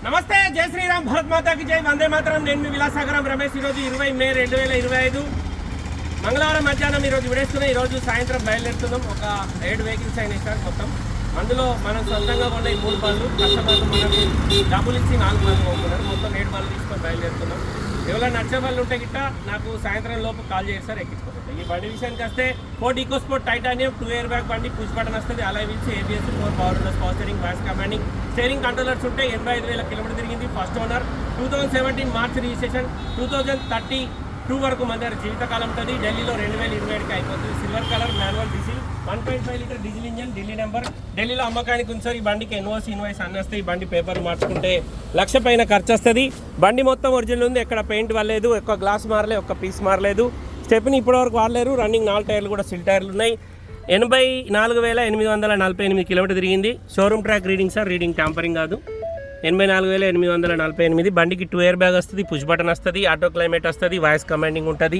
నమస్తే, జై శ్రీరామ్, భారత్ మాతాకి జై, వందే మాతరం. నేను మీ విలాసాగరం రమేష్. ఈరోజు 20 మే 2025 మంగళవారం మధ్యాహ్నం ఈరోజు విడేస్తున్నాం. ఈరోజు సాయంత్రం బయలుదేరుతున్నాం. ఒక 7 వెహికల్స్ అయినాయి సార్ మొత్తం. అందులో మనం సొంతంగా ఉన్న ఈ 3 బళ్ళు, కస్టమర్లు మనకు డబ్బులు ఇచ్చి 4 బళ్ళు పోతున్నారు. మొత్తం 7 బళ్ళు తీసుకొని బయలుదేరుతున్నాం. ఎవరైనా నచ్చే వాళ్ళు ఉంటే గిట్ట నాకు సాయంత్రం లోపు కాల్ చేస్తారు, ఎక్కించుకుంటాం. ఈ బండి విషయానికి వస్తే Ford EcoSport titanium 2 year back బండి, పుష్ బటన్ వస్తుంది, అలా wheels, ABS, 4 power Windows, power steering, voice commanding, steering controllers ఉంటాయి. 85,000 కిలోమీటర్ తిరిగింది. ఫస్ట్ ఓనర్, 2017 మార్చ్ రిజిస్ట్రేషన్, 2032 వరకు మన దగ్గర జీవితకాలం ఉంటుంది. ఢిల్లీలో 2027కి అయిపోతుంది. Silver colour, manual diesel, 1.5 litre diesel engine, Delhi number. ఢిల్లీలో అమ్మకానికి ఉంది సార్. ఈ బండికి ఇన్వాయిస్ అన్నీ వస్తాయి. ఈ బండి పేపర్ మార్చుకుంటే 1,00,000 పైన ఖర్చు వస్తుంది. బండి మొత్తం ఒరిజినల్ ఉంది, ఎక్కడ పెయింట్ వల్లేదు, ఒక్క గ్లాస్ మారలేదు, ఒక్క పీస్ మారలేదు. స్టెప్ని ఇప్పటివరకు వాడలేరు. రన్నింగ్ 4 టైర్లు కూడా సిల్ టైర్లు ఉన్నాయి. 84,848 కిలోమీటర్ తిరిగింది. Showroom track reading sir, reading tampering కాదు. 84,848. బండికి 2 ఇయర్ బ్యాగ్ వస్తుంది, పుష్ బటన్ వస్తుంది, ఆటో క్లైమేట్ వస్తుంది, వాయిస్ కమాండింగ్ ఉంటుంది,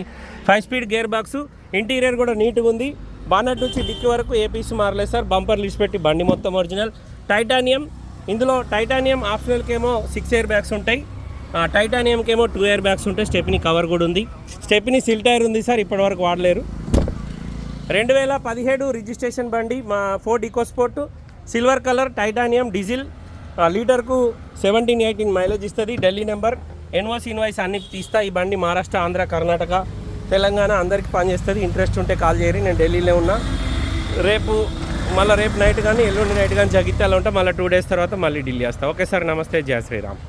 5 స్పీడ్ గేర్ బాక్స్. ఇంటీరియర్ కూడా నీట్గా ఉంది. బానట్ నుంచి డిక్కి వరకు ఏ పీస్ మారలేదు సార్. బంపర్ లిస్ట్ పెట్టి బండి మొత్తం ఒరిజినల్ టైటానియం. ఇందులో టైటానియం ఆప్షనల్కేమో 6 ఇయర్ బ్యాగ్స్ ఉంటాయి, టైటానియంకేమో 2 ఇయర్ బ్యాగ్స్ ఉంటాయి. స్టెప్ని కవర్ కూడా ఉంది. స్టెప్ని సిల్ టైర్ ఉంది సార్, ఇప్పటివరకు వాడలేరు. 2017 రిజిస్ట్రేషన్ బండి, మా Ford EcoSport, silver colour, titanium, diesel, లీటర్కు 17-18 మైలేజ్ ఇస్తుంది. ఢిల్లీ నెంబర్, ఇన్వాయిస్ అన్ని తీస్తా. ఈ బండి మహారాష్ట్ర, ఆంధ్ర, కర్ణాటక, తెలంగాణ అందరికీ పనిచేస్తుంది. ఇంట్రెస్ట్ ఉంటే కాల్ చేయరు. నేను ఢిల్లీలో ఉన్నా. రేపు నైట్ కానీ ఎల్లుండి నైట్ కానీ జగిత్యాల ఉంటే మళ్ళీ 2 డేస్ తర్వాత మళ్ళీ ఢిల్లీ వస్తా. ఓకే సార్, నమస్తే, జై శ్రీరామ్.